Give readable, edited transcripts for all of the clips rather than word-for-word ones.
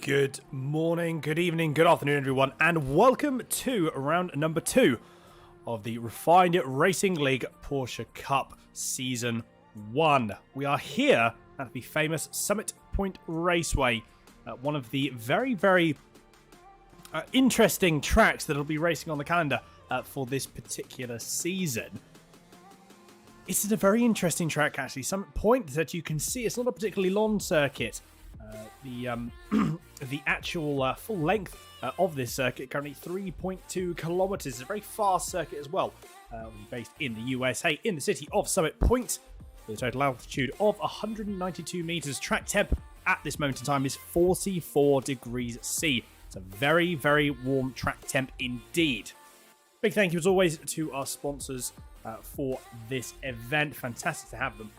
Good morning, good evening, good afternoon, everyone, and welcome to round number 2 of the Refined Racing League Porsche Cup Season 1. We are here at the famous Summit Point Raceway, one of the very interesting tracks that will be racing on the calendar for this particular season. It's a very interesting track, actually. Summit Point, that you can see, it's not a particularly long circuit. The actual full length of this circuit, currently 3.2 kilometers. It's a very fast circuit as well, based in the USA, in the city of Summit Point, with a total altitude of 192 meters. Track temp at this moment in time is 44 degrees C. It's a very warm track temp indeed. Big thank you as always to our sponsors for this event. Fantastic to have them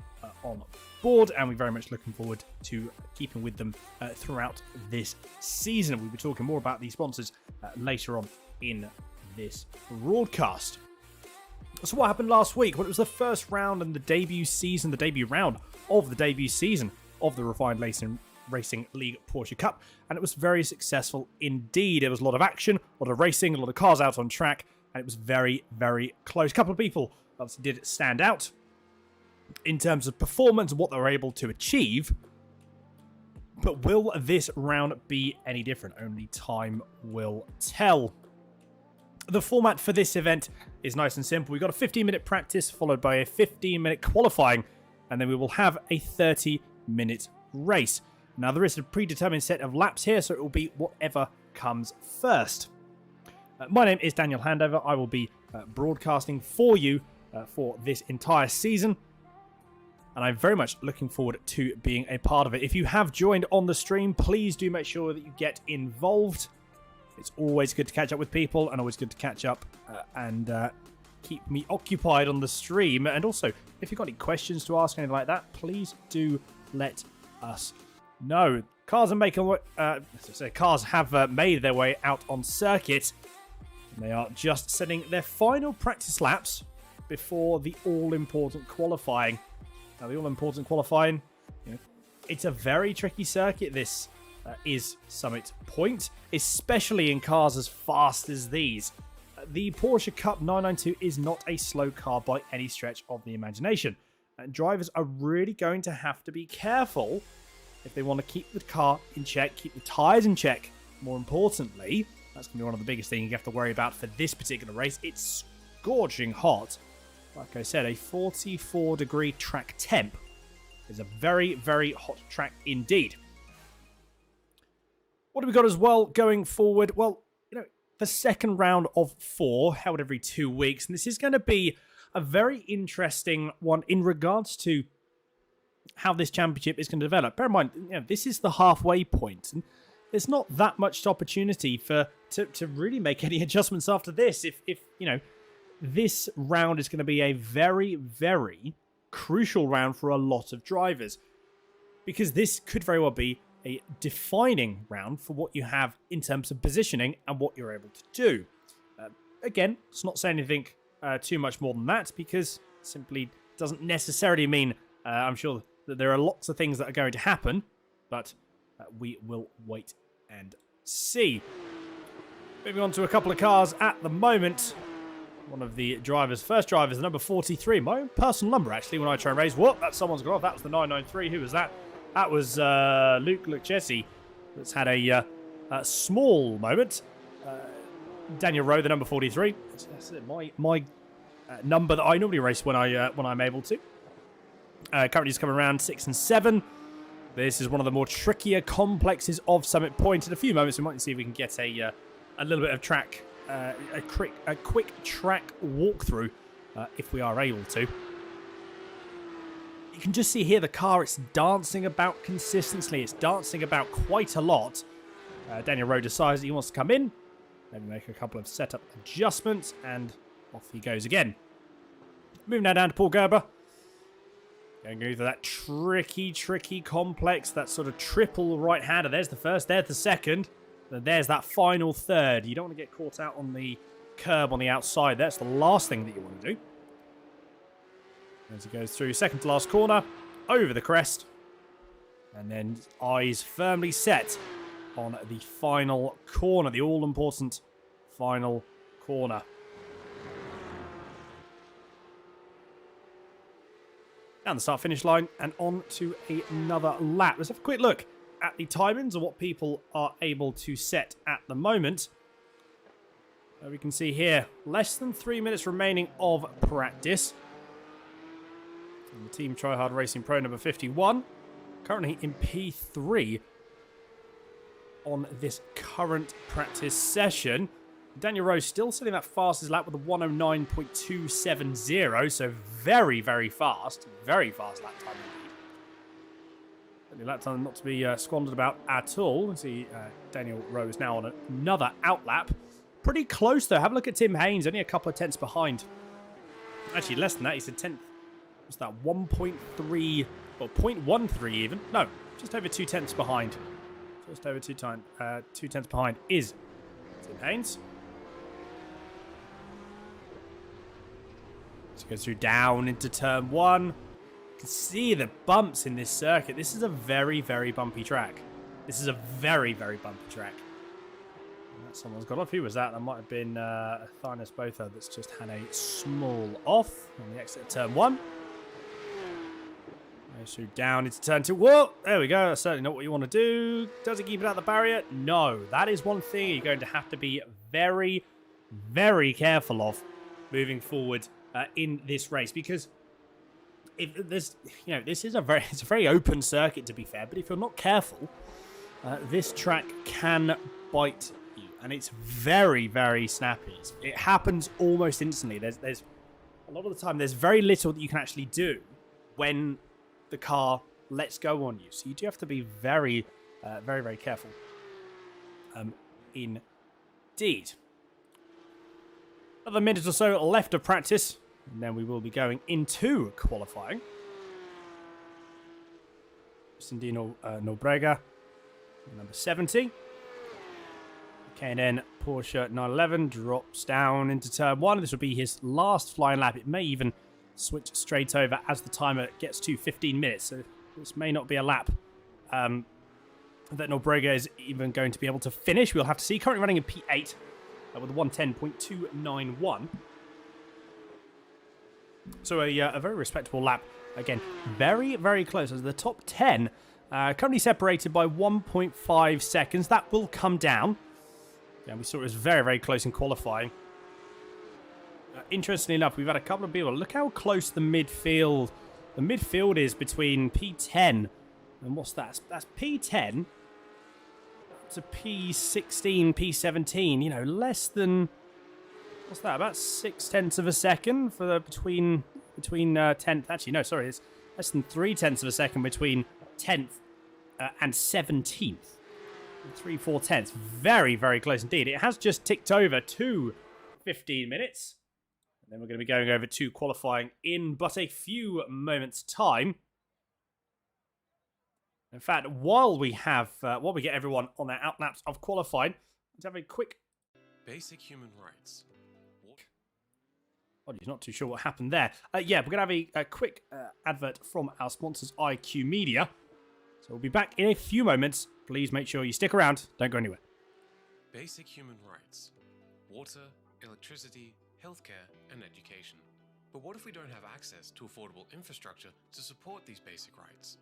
on board, and we're very much looking forward to keeping with them throughout this season. We'll be talking more about these sponsors later on in this broadcast. So what happened last week? Well, it was the first round and the debut round of the debut season of the Refined Racing League Porsche Cup, and it was very successful indeed. There was a lot of action, a lot of racing, a lot of cars out on track, and it was very close. A couple of people obviously did stand out in terms of performance and what they were able to achieve. But will this round be any different? Only time will tell. The format for this event is nice and simple. We've got a 15-minute practice followed by a 15-minute qualifying, and then we will have a 30-minute race. Now, there is a predetermined set of laps here, so it will be whatever comes first. My name is Daniel Handover. I will be broadcasting for you for this entire season, and I'm very much looking forward to being a part of it. If you have joined on the stream, please do make sure that you get involved. It's always good to catch up with people, and always good to catch up and keep me occupied on the stream. And also, if you've got any questions to ask, anything like that, please do let us know. Cars have made their way out on circuit. And they are just setting their final practice laps before the all-important qualifying. Now, the all-important qualifying, it's a very tricky circuit, this is Summit Point, especially in cars as fast as these. The Porsche Cup 992 is not a slow car by any stretch of the imagination, and drivers are really going to have to be careful if they want to keep the car in check, keep the tyres in check. More importantly, that's going to be one of the biggest things you have to worry about for this particular race. It's scorching hot. Like I said, a 44-degree track temp is a very, very hot track indeed. What have we got as well going forward? Well, the second round of 4 held every 2 weeks, and this is going to be a very interesting one in regards to how this championship is going to develop. Bear in mind, this is the halfway point, and there's not that much opportunity to really make any adjustments after this. If this round is going to be a very, very crucial round for a lot of drivers, because this could very well be a defining round for what you have in terms of positioning and what you're able to do. Again, it's not saying anything too much more than that, because it simply doesn't necessarily mean, I'm sure, that there are lots of things that are going to happen, but we will wait and see. Moving on to a couple of cars at the moment. One of the drivers, first driver is the number 43. My own personal number, actually, when I try and race. Whoop, that someone's gone off. That was the 993. Who was that? That was Luke Lucchesi. That's had a small moment. Daniel Rowe, the number 43. That's my number that I normally race when I'm able to. Currently just coming around 6 and 7. This is one of the more trickier complexes of Summit Point. In a few moments, we might see if we can get a little bit of track, a quick track walkthrough, if we are able to. You can just see here the car, it's dancing about consistently. It's dancing about quite a lot. Daniel Rowe decides that he wants to come in. Maybe make a couple of setup adjustments, and off he goes again. Moving now down to Paul Gerber. Going through that tricky complex, that sort of triple right-hander. There's the first, there's the second, and there's that final third. You don't want to get caught out on the curb on the outside. That's the last thing that you want to do. As he goes through second to last corner, over the crest, and then eyes firmly set on the final corner, the all-important final corner. Down the start-finish line and on to another lap. Let's have a quick look at the timings and what people are able to set at the moment. We can see here, less than 3 minutes remaining of practice. And the Team Tryhard Racing Pro number 51, currently in P3 on this current practice session. Daniel Rowe still setting that fastest lap with a 109.270, so very, very fast. Very fast lap time indeed. Lap time not to be squandered about at all. See, Daniel Rowe is now on another outlap. Pretty close though. Have a look at Tim Haynes, only a couple of tenths behind. Actually, less than that. He's a tenth. What's that? 1.3 or 0.13 even? No, just over 2 tenths behind. Just over 2 tenths behind is Tim Haynes. So he goes through down into turn 1. You can see the bumps in this circuit. This is a very, very bumpy track. This is a very, very bumpy track. Someone's got off. Who was that? That might have been Thinus Botha that's just had a small off on the exit of turn 1. Goes through down into turn 2. Whoa! There we go. That's certainly not what you want to do. Does it keep it out of the barrier? No. That is one thing you're going to have to be very, very careful of moving forward in this race, because if there's, this is it's a very open circuit, to be fair, but if you're not careful, this track can bite you, and it's very, very snappy. It happens almost instantly. There's a lot of the time there's very little that you can actually do when the car lets go on you, so you do have to be very, very, very careful. Indeed. Another minute or so left of practice, and then we will be going into qualifying. Sandino Nobrega, number 70. K&N Porsche 911 drops down into turn 1. This will be his last flying lap. It may even switch straight over as the timer gets to 15 minutes. So this may not be a lap that Nobrega is even going to be able to finish. We'll have to see. Currently running in P8 with a 110.291. So a very respectable lap. Again, very, very close. As the top 10 currently separated by 1.5 seconds. That will come down. Yeah, we saw it was very, very close in qualifying. Interestingly enough, we've had a couple of people. Look how close the midfield is between P10 and what's that? That's P10 to P16, P17. Less than, what's that? About 0.6 of a second for the between 10th. Actually, no, sorry, it's less than 0.3 of a second between 10th and 17th. 3/4 tenths. Very, very close indeed. It has just ticked over to 15 minutes. And then we're going to be going over to qualifying in but a few moments' time. In fact, while we get everyone on their out laps of qualifying, let's have a quick basic human rights. Oh, he's not too sure what happened there. Yeah, we're going to have a quick advert from our sponsors, IQ Media. So we'll be back in a few moments. Please make sure you stick around. Don't go anywhere. Basic human rights. Water, electricity, healthcare, and education. But what if we don't have access to affordable infrastructure to support these basic rights?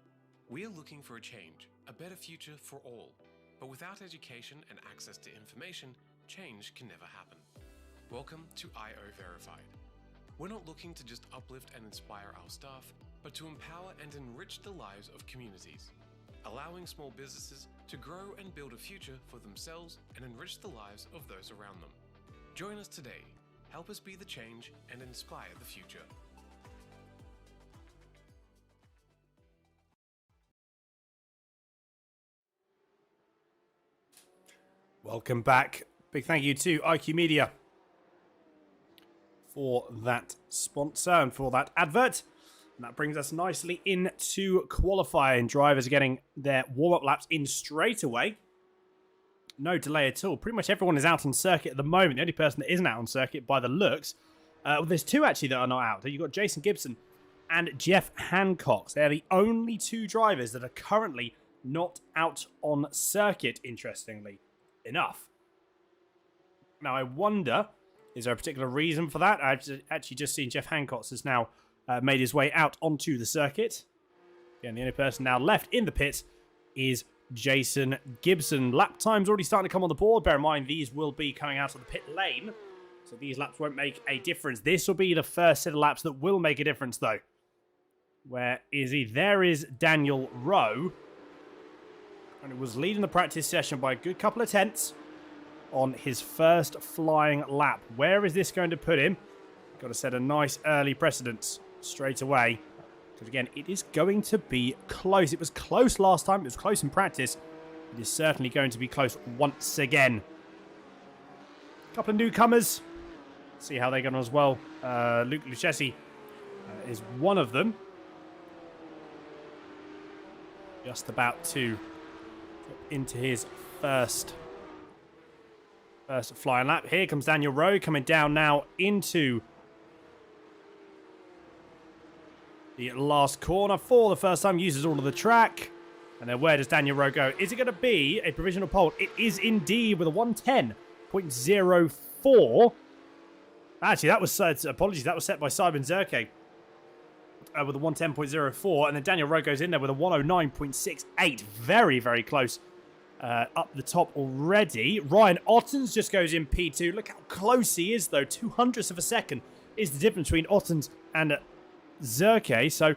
We are looking for a change, a better future for all. But without education and access to information, change can never happen. Welcome to IO Verified. We're not looking to just uplift and inspire our staff, but to empower and enrich the lives of communities, allowing small businesses to grow and build a future for themselves and enrich the lives of those around them. Join us today. Help us be the change and inspire the future. Welcome back. Big thank you to IQ Media for that sponsor and for that advert. And that brings us nicely into qualifying. Drivers are getting their warm-up laps in straight away. No delay at all. Pretty much everyone is out on circuit at the moment. The only person that isn't out on circuit by the looks. Well, there's two actually that are not out. You've got Jason Gibson and Jeff Hancock. They're the only two drivers that are currently not out on circuit, interestingly enough. Now, I wonder, is there a particular reason for that? I've actually just seen Jeff Hancock has now made his way out onto the circuit. Again, the only person now left in the pit is Jason Gibson. Lap time's already starting to come on the board. Bear in mind, these will be coming out of the pit lane, so these laps won't make a difference. This will be the first set of laps that will make a difference, though. Where is he? There is Daniel Rowe. And it was leading the practice session by a good couple of tenths on his first flying lap. Where is this going to put him? Got to set a nice early precedence straight away. Because again, it is going to be close. It was close last time. It was close in practice. It is certainly going to be close once again. A couple of newcomers. See how they get on as well. Luke Lucchesi is one of them. Just about to get into his first flying lap. Here comes Daniel Rowe coming down now into the last corner for the first time. Uses all of the track. And then where does Daniel Rowe go? Is it going to be a provisional pole? It is indeed with a 110.04. Actually, that was, apologies, that was set by Simon Zerke with a 110.04. And then Daniel Rowe goes in there with a 109.68. Very, very close up the top already. Ryan Ottens just goes in P2. Look how close he is, though. 200ths of a second is the difference between Ottens and Zerke. So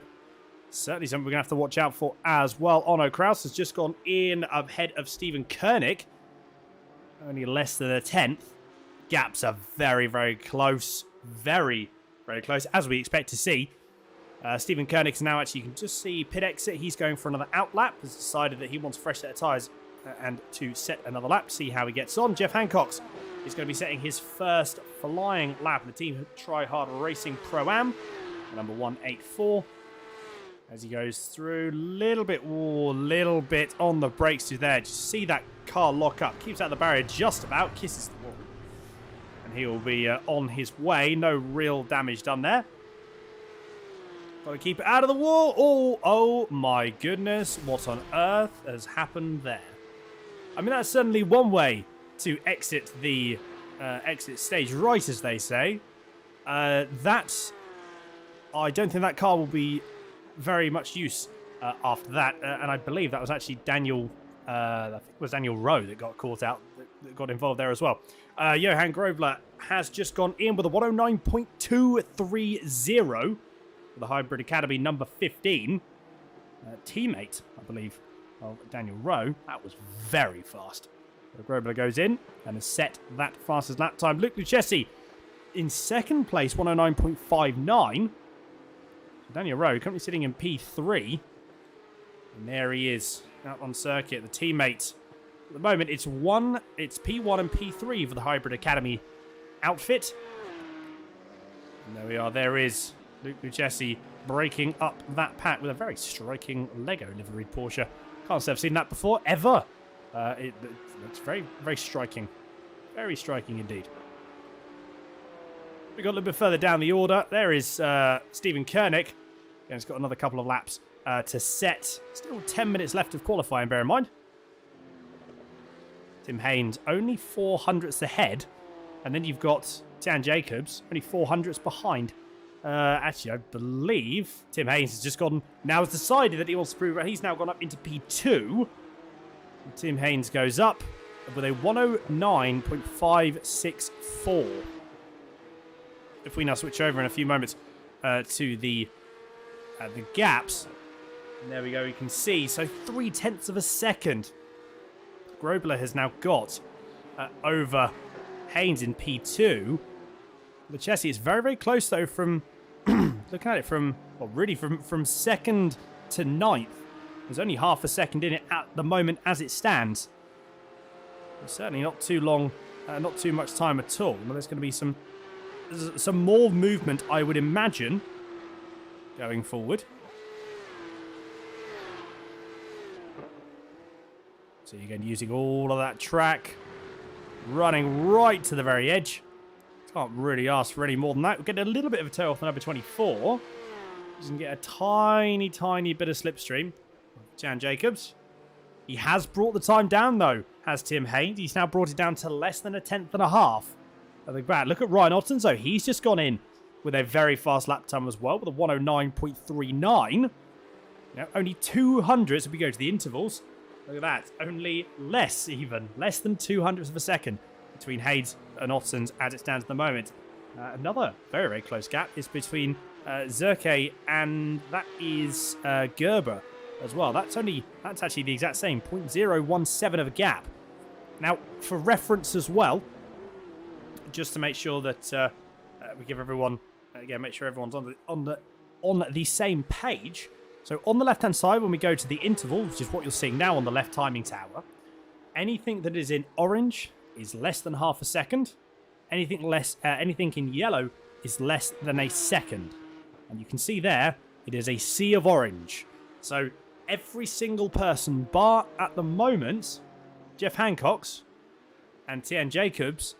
certainly something we're going to have to watch out for as well. Onno Kraus has just gone in ahead of Stephen Koenig. Only less than a tenth. Gaps are very, very close. Very, very close, as we expect to see. Stephen Koenig's now actually, you can just see pit exit. He's going for another out lap. Has decided that he wants a fresh set of tyres and to set another lap. See how he gets on. Jeff Hancock's is going to be setting his first flying lap. The team Try Hard Racing Pro-Am, number 184. As he goes through, little bit on the brakes to there. Just see that car lock up. Keeps out the barrier just about. Kisses the wall. And he will be on his way. No real damage done there. Got to keep it out of the wall. Oh my goodness. What on earth has happened there? I mean, that's certainly one way to exit the exit stage right, as they say. I don't think that car will be very much use after that. And I believe that was actually Daniel, I think it was Daniel Rowe that got caught out, that got involved there as well. Johan Grobler has just gone in with a 109.230 for the Hybrid Academy number 15. Teammate, I believe, of Daniel Rowe. That was very fast. Grobler goes in and has set that fastest lap time. Luke Lucchesi in second place, 109.59. Daniel Rowe currently sitting in P3. And there he is out on circuit. The teammate. At the moment, it's P1 and P3 for the Hybrid Academy outfit. And there we are. There is Luke Lucchesi breaking up that pack with a very striking Lego liveried Porsche. Can't say I've seen that before, ever. It looks very, very striking. Very striking indeed. We got a little bit further down the order. There is Stephen Koenig. And he's got another couple of laps to set. Still 10 minutes left of qualifying, bear in mind. Tim Haynes only 400ths ahead. And then you've got Dan Jacobs only 400ths behind. Actually, I believe Tim Haynes has just gone. Now has decided that he wants to prove. He's now gone up into P2. And Tim Haynes goes up with a 109.564. If we now switch over in a few moments to the gaps, and there we go. You can see so 0.3 of a second. Grobler has now got over Haynes in P2. Lucchesi is very, very close, though, from looking at it from, well, really from second to ninth. There's only half a second in it at the moment as it stands. It's certainly not too long, not too much time at all. Well, there's going to be some more movement, I would imagine, going forward. So again, using all of that track, running right to the very edge. Can't really ask for any more than that. We'll get a little bit of a toe off the number 24. Just get a tiny, tiny bit of slipstream. Jan Jacobs. He has brought the time down, though, has Tim Haynes. He's now brought it down to less than a tenth and a half. I think bad. Look at Ryan Ottens, though. He's just gone in with a very fast lap time as well, with a 109.39. Only 200s if we go to the intervals. Look at that. Only less, even. Less than 200ths of a second between Haynes and Ottens as it stands at the moment. Another very, very close gap is between Zerke and that is Gerber as well. That's actually the exact same, 0.017 of a gap. Now, for reference as well, just to make sure that we give everyone, again, make sure everyone's on the same page. So on the left-hand side, when we go to the interval, which is what you're seeing now on the left timing tower, anything that is in orange is less than half a second. Anything in yellow is less than a second. And you can see there, it is a sea of orange. So every single person, bar at the moment, Jeff Hancock's and Tian Jacobs,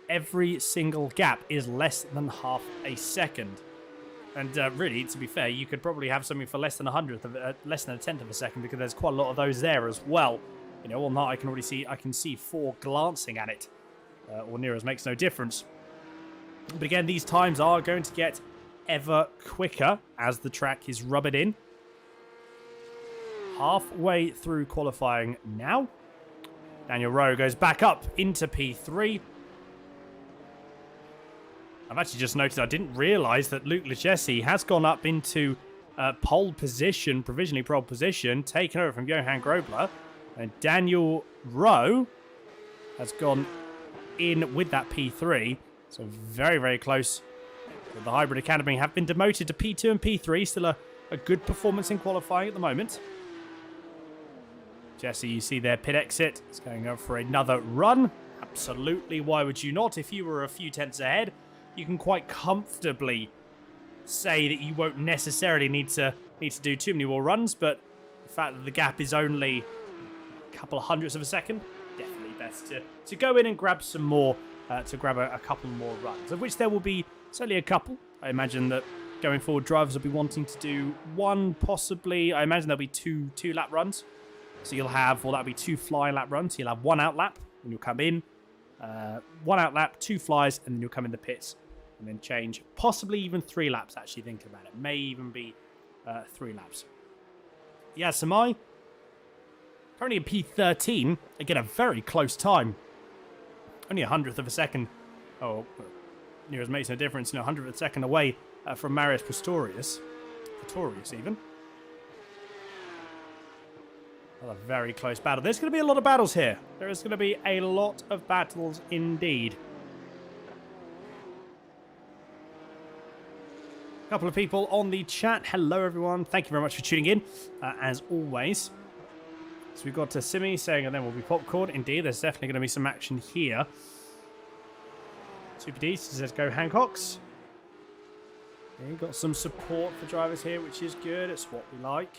every single gap is less than half a second. And really, to be fair, you could probably have something for less than a tenth of a second, because there's quite a lot of those there as well. You know, on that I can see 4 glancing at it. Or near as makes no difference. But again, these times are going to get ever quicker as the track is rubbered in. Halfway through qualifying now. Daniel Rowe goes back up into P3. I've actually just noticed, I didn't realise that Luke Leggesi has gone up into pole position, provisionally pole position, taken over from Johan Grobler. And Daniel Rowe has gone in with that P3. So very, very close. The Hybrid Academy have been demoted to P2 and P3. Still a good performance in qualifying at the moment. Jesse, you see their pit exit. It's going up for another run. Absolutely, why would you not? If you were a few tenths ahead, you can quite comfortably say that you won't necessarily need to do too many more runs, but the fact that the gap is only a couple of hundredths of a second, definitely best to go in and grab some more, to grab a couple more runs, of which there will be certainly a couple. I imagine that going forward, drivers will be wanting to do one, possibly. I imagine there'll be two lap runs. So you'll have, well, that'll be 2 fly lap runs. You'll have 1 out lap, and you'll come in. 1 out lap, 2 flies, and then you'll come in the pits. And then change. Possibly even 3 laps, actually, thinking about it. May even be 3 laps. Yeah, Samai. Currently in P13. Again, a very close time. Only 100th of a second. Oh, near as makes no difference. 100th of a second away from Marius Pretorius. Pretorius, even. A very close battle. There's going to be a lot of battles here. There is going to be a lot of battles indeed. A couple of people on the chat. Hello, everyone. Thank you very much for tuning in, as always. So we've got Simi saying, and then we'll be popcorn. Indeed, there's definitely going to be some action here. Super D says, go Hancocks. Yeah, you've got some support for drivers here, which is good. It's what we like.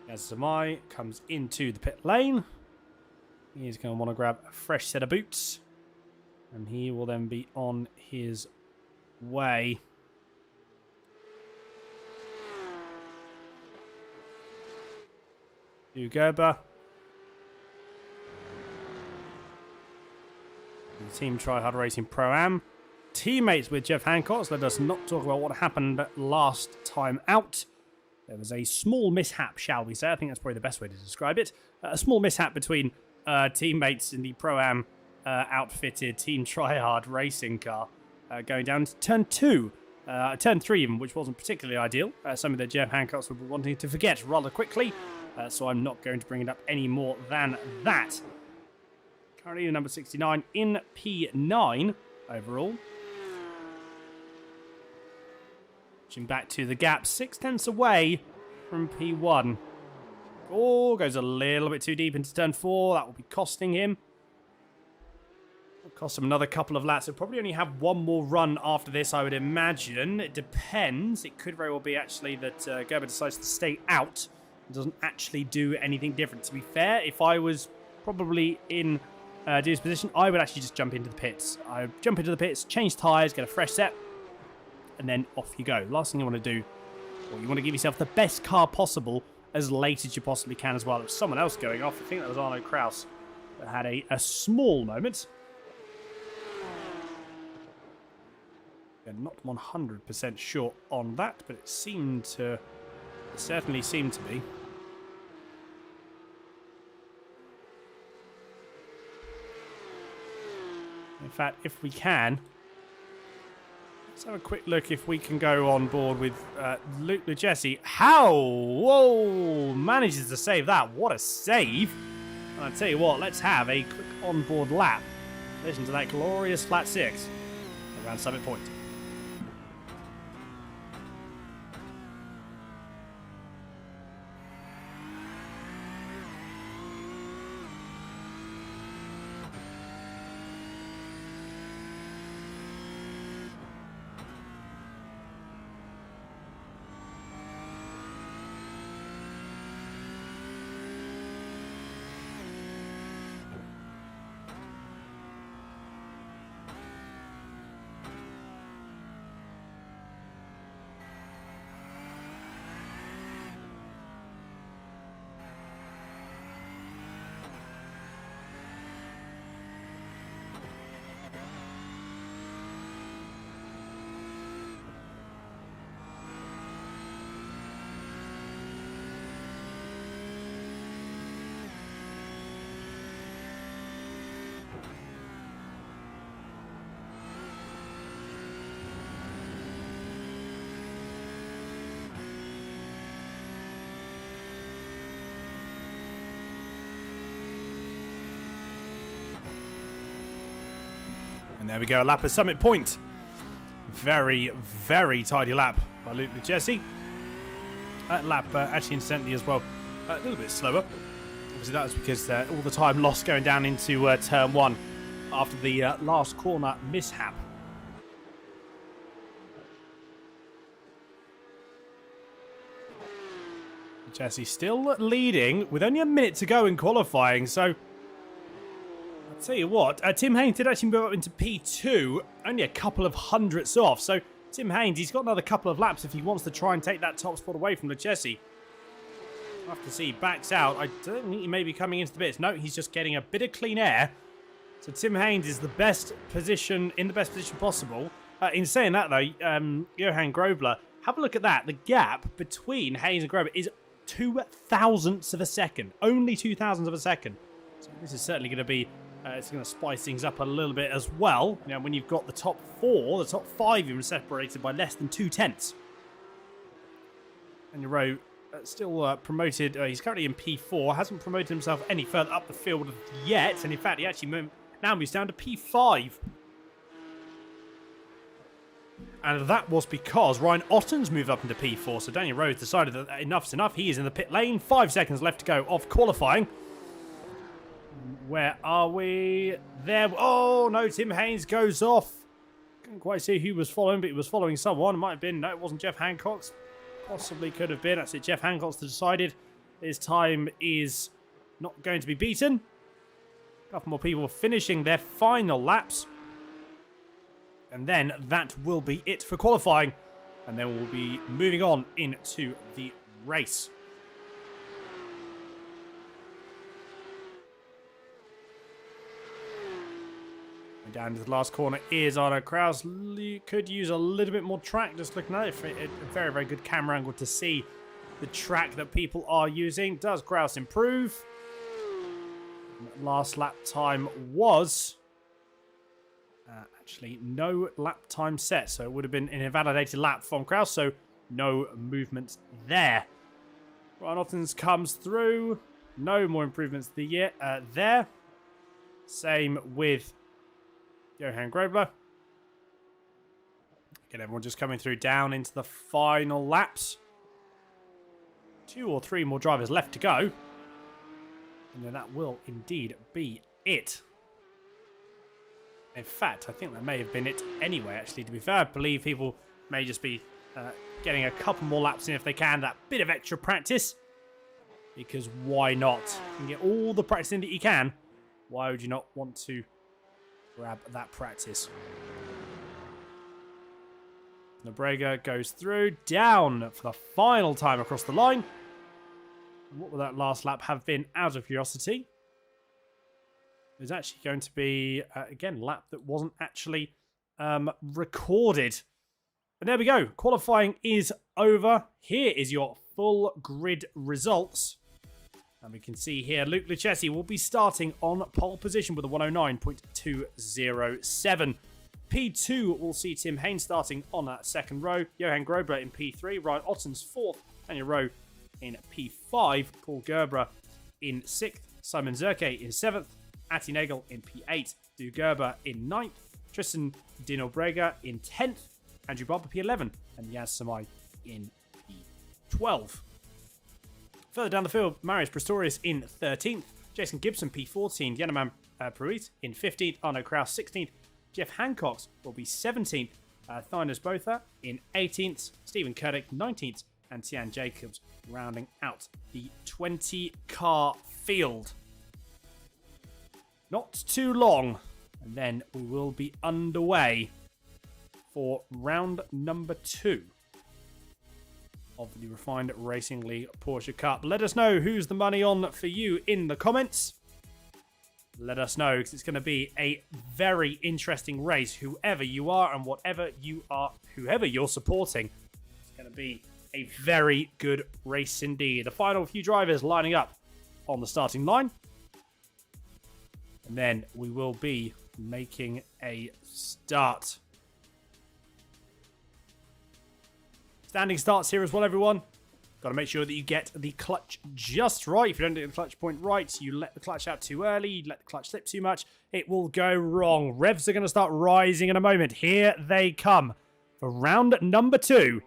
As Samai comes into the pit lane, he's going to want to grab a fresh set of boots, and he will then be on his way. To Gerber. The Team Tryhard Racing Pro-Am. Teammates with Jeff Hancock. Let us not talk about what happened last time out. There was a small mishap, shall we say. I think that's probably the best way to describe it. A small mishap between teammates in the Pro-Am outfitted Team Tryhard racing car going down to turn 2. Turn 3 even, which wasn't particularly ideal. Some of the Jeff Hancocks will be wanting to forget rather quickly. So I'm not going to bring it up any more than that. Currently number 69 in P9 overall. Back to the gap, 6 tenths away from P1. Oh, goes a little bit too deep into turn 4. That will be costing him. It'll cost him another couple of laps. He'll probably only have one more run after this, I would imagine. It depends. It could very well be actually that Gerber decides to stay out. It doesn't actually do anything different. To be fair, if I was probably in Dude's position, I would actually just jump into the pits. I would jump into the pits, change tyres, get a fresh set, and then off you go. Last thing you want to do, well, you want to give yourself the best car possible as late as you possibly can as well. There was someone else going off. I think that was Arno Kraus that had a small moment. Yeah, not 100% sure on that, but it seemed to... It certainly seemed to be. In fact, if we can... Let's have a quick look if we can go on board with Luke Leggesi. How? Whoa! Manages to save that. What a save. And I tell you what, let's have a quick onboard lap. Listen to that glorious flat 6 around Summit Point. And there we go, a lap at Summit Point. Very, very tidy lap by Luke Jesse. That lap, actually, incidentally as well, a little bit slower. Obviously, that was because all the time lost going down into turn 1 after the last corner mishap. Jesse still leading with only a minute to go in qualifying, so I'll tell you what, Tim Haynes did actually move up into P2, only a couple of hundredths off, so Tim Haynes, he's got another couple of laps if he wants to try and take that top spot away from Jesse. We'll have to see, he backs out. I don't think he may be coming into the bits. No, he's just getting a bit of clean air. So Tim Haynes is in the best position possible. In saying that though, Johan Grobler, have a look at that. The gap between Haynes and Grobler is 2 thousandths of a second. Only 2 thousandths of a second. So this is certainly going to be, it's going to spice things up a little bit as well. You know, when you've got the top 4, the top 5 even separated by less than 2 tenths. And your row still promoted. He's currently in P4. Hasn't promoted himself any further up the field yet. And in fact, he actually now moves down to P5. And that was because Ryan Otten's moved up into P4. So Daniel Rhodes decided that enough's enough. He is in the pit lane. 5 seconds left to go of qualifying. Where are we? There. Oh, no. Tim Haynes goes off. Couldn't quite see who was following, but he was following someone. It might have been. No, it wasn't Jeff Hancock's. Possibly could have been. That's it. Jeff Hancock's decided his time is not going to be beaten. A couple more people finishing their final laps. And then that will be it for qualifying. And then we'll be moving on into the race. And down to the last corner is Arno Kraus. Could use a little bit more track. Just looking at it, a very, very good camera angle to see the track that people are using. Does Kraus improve? Last lap time was... actually, no lap time set, so it would have been an invalidated lap from Kraus, so no movement there. Ryan Ottens comes through. No more improvements there. Same with Johan Grobler. Again, everyone just coming through down into the final laps. 2 or 3 more drivers left to go. And then that will indeed be it. In fact, I think that may have been it anyway, actually. To be fair, I believe people may just be getting a couple more laps in if they can. That bit of extra practice. Because why not? You can get all the practice in that you can. Why would you not want to grab that practice? Nobrega goes through, down for the final time across the line. What would that last lap have been, out of curiosity? There's actually going to be, again, a lap that wasn't actually recorded. But there we go. Qualifying is over. Here is your full grid results. And we can see here, Luke Lucchesi will be starting on pole position with a 109.207. P2 will see Tim Haynes starting on that second row. Johan Grobler in P3. Ryan Otten's 4th. Daniel Rowe in P5. Paul Gerber in 6th. Simon Zerke in 7th. Atti Nagel in P8, Du Gerber in 9th, Tristan Dinobrega in 10th, Andrew Barber P11, and Yaz Samai in P12. Further down the field, Marius Prestorius in 13th, Jason Gibson P14, Yanaman Pruitt in 15th, Arno Kraus 16th, Jeff Hancock will be 17th, Thynos Botha in 18th, Stephen Kurdick 19th, and Tian Jacobs rounding out the 20-car field. Not too long, and then we will be underway for round number 2 of the Refined Racing League Porsche Cup. Let us know who's the money on for you in the comments. Let us know, because it's going to be a very interesting race. Whoever you are and whatever you are, whoever you're supporting, it's going to be a very good race indeed. The final few drivers lining up on the starting line. And then we will be making a start. Standing starts here as well, everyone. Got to make sure that you get the clutch just right. If you don't get the clutch point right, you let the clutch out too early, you let the clutch slip too much, it will go wrong. Revs are going to start rising in a moment. Here they come for round number 2.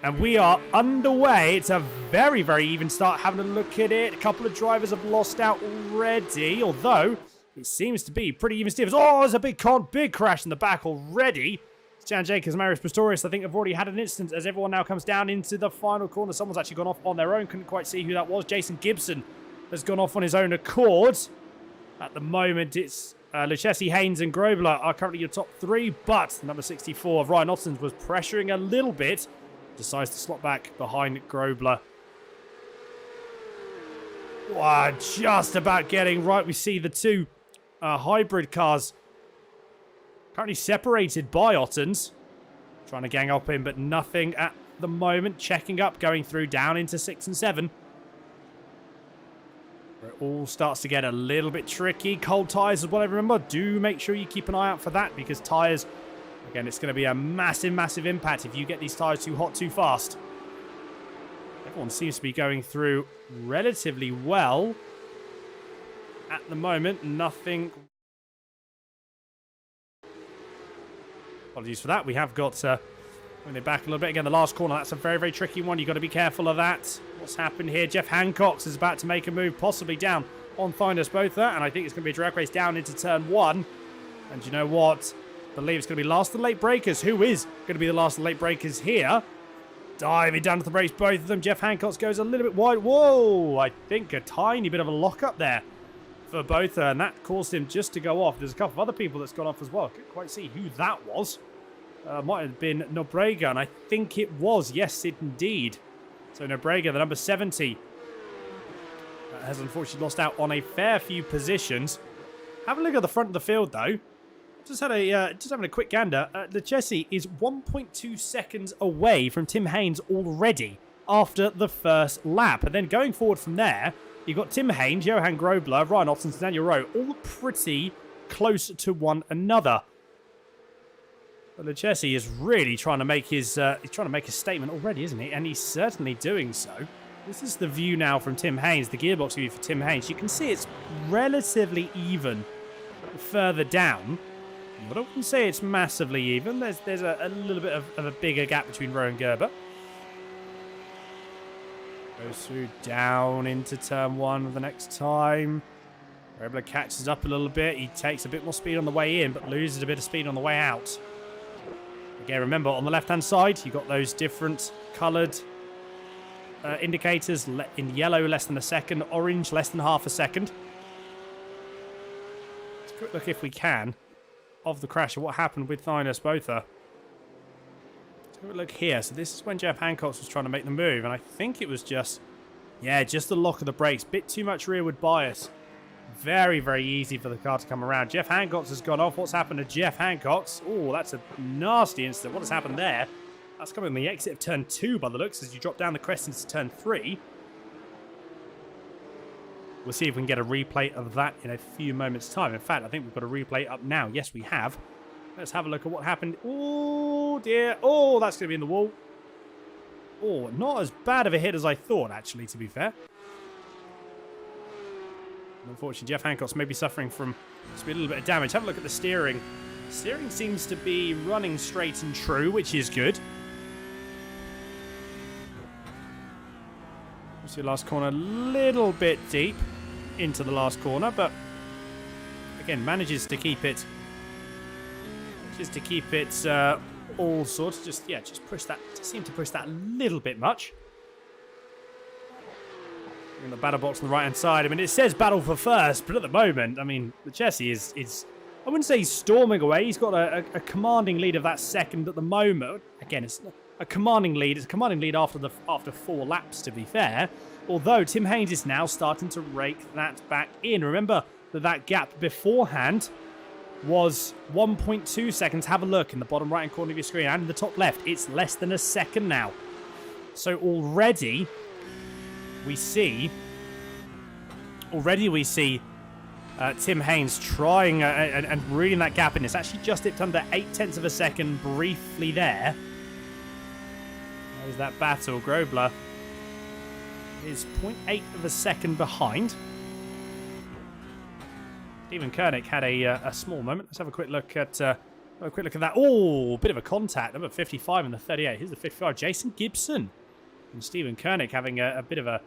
And we are underway. It's a very, very even start. Having a look at it. A couple of drivers have lost out already, although it seems to be pretty even Stevens. Oh, there's a big crash in the back already. Jan Jacobs, Marius Pistorius, I think, have already had an instance as everyone now comes down into the final corner. Someone's actually gone off on their own. Couldn't quite see who that was. Jason Gibson has gone off on his own accord. At the moment, it's Lucchesi, Haynes, and Grobler are currently your top 3, but number 64 of Ryan Ottens was pressuring a little bit. Decides to slot back behind Grobler. Wow, just about getting right. We see the two hybrid cars currently separated by Ottens. Trying to gang up him, but nothing at the moment. Checking up, going through down into 6 and 7. Where it all starts to get a little bit tricky. Cold tyres as well, remember. Do make sure you keep an eye out for that, because tyres... Again, it's going to be a massive, massive impact if you get these tyres too hot too fast. Everyone seems to be going through relatively well. At the moment, nothing... Apologies for that. We have got... when they're back a little bit again, the last corner, that's a very, very tricky one. You've got to be careful of that. What's happened here? Jeff Hancock is about to make a move, possibly down on Finus Botha, and I think it's going to be a drag race down into turn 1. And you know what? I believe it's going to be last and late breakers. Who is going to be the last and late breakers here? Diving down to the brakes, both of them. Jeff Hancock goes a little bit wide. Whoa! I think a tiny bit of a lock-up there for both, and that caused him just to go off. There's a couple of other people that's gone off as well. I couldn't quite see who that was. Might have been Nobrega, and I think it was. Yes, indeed. So Nobrega, the number 70, has unfortunately lost out on a fair few positions. Have a look at the front of the field, though. Just having a quick gander. Lucchesi is 1.2 seconds away from Tim Haynes already after the first lap. And then going forward from there, you've got Tim Haynes, Johan Grobler, Ryan Ottens, and Daniel Rowe, all pretty close to one another. But Lucchesi is really trying to make his statement already, isn't he? And he's certainly doing so. This is the view now from Tim Haynes, the gearbox view for Tim Haynes. You can see it's relatively even further down. But I wouldn't say it's massively even. There's a little bit of a bigger gap between Rowe and Gerber. Goes through down into turn 1 the next time. Grobler catches up a little bit. He takes a bit more speed on the way in, but loses a bit of speed on the way out. Again, remember, on the left-hand side, you've got those different coloured indicators. In yellow, less than a second. Orange, less than half a second. Let's quick look if we can of the crash of what happened with Finus Botha. Let's have a look here. So this is when Jeff Hancock was trying to make the move, and I think it was just the lock of the brakes. Bit too much rearward bias. Very, very easy for the car to come around. Jeff Hancock has gone off. What's happened to Jeff Hancock? Oh, that's a nasty incident. What has happened there? That's coming on the exit of turn 2 by the looks as you drop down the crest into turn 3. We'll see if we can get a replay of that in a few moments' time. In fact, I think we've got a replay up now. Yes, we have. Let's have a look at what happened. Oh, dear. Oh, that's going to be in the wall. Oh, not as bad of a hit as I thought, actually, to be fair. Unfortunately, Jeff Hancock's maybe suffering from just a little bit of damage. Have a look at the steering. The steering seems to be running straight and true, which is good. See the last corner a little bit deep into the last corner, but again manages to keep it all sorted. Just push that. Seem to push that a little bit much. In the battle box on the right hand side. I mean, it says battle for first, but at the moment, I mean, Lucchesi is I wouldn't say he's storming away. He's got a commanding lead of that second at the moment. Again, it's a commanding lead. It's a commanding lead after 4 laps, to be fair. Although Tim Haynes is now starting to rake that back in. Remember that gap beforehand was 1.2 seconds. Have a look in the bottom right-hand corner of your screen and in the top left. It's less than a second now. So already we see Tim Haynes trying and reading that gap in. It's actually just dipped under 0.8 of a second briefly there. There's that battle. Grobler is 0.8 of a second behind. Steven Koenig had a small moment. Let's have a quick look at that. Oh, bit of a contact. Number 55 and the 38. Here's the 55. Jason Gibson and Steven Koenig having a bit of a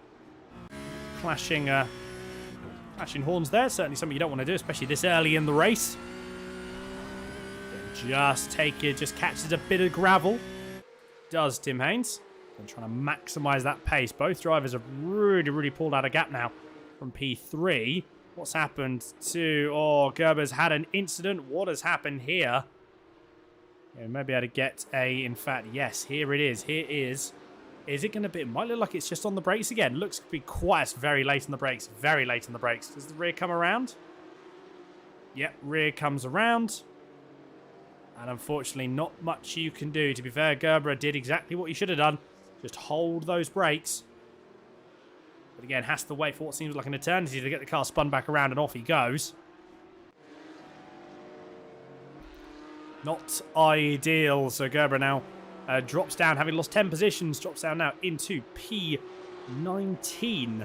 clashing horns there. Certainly something you don't want to do, especially this early in the race. Just catches a bit of gravel. Does Tim Haynes. And trying to maximise that pace. Both drivers have really pulled out a gap now from P3. What's happened to... Oh, Gerber's had an incident. What has happened here? Yeah, maybe able to get a... In fact, yes, here it is. Here is... Is it going to be... It might look like it's just on the brakes again. Looks to be quite very late on the brakes. Very late on the brakes. Does the rear come around? Yep, rear comes around. And unfortunately, not much you can do. To be fair, Gerber did exactly what he should have done. Just hold those brakes. But again, has to wait for what seems like an eternity to get the car spun back around, and off he goes. Not ideal. So Gerber now drops down, having lost 10 positions, drops down now into P19.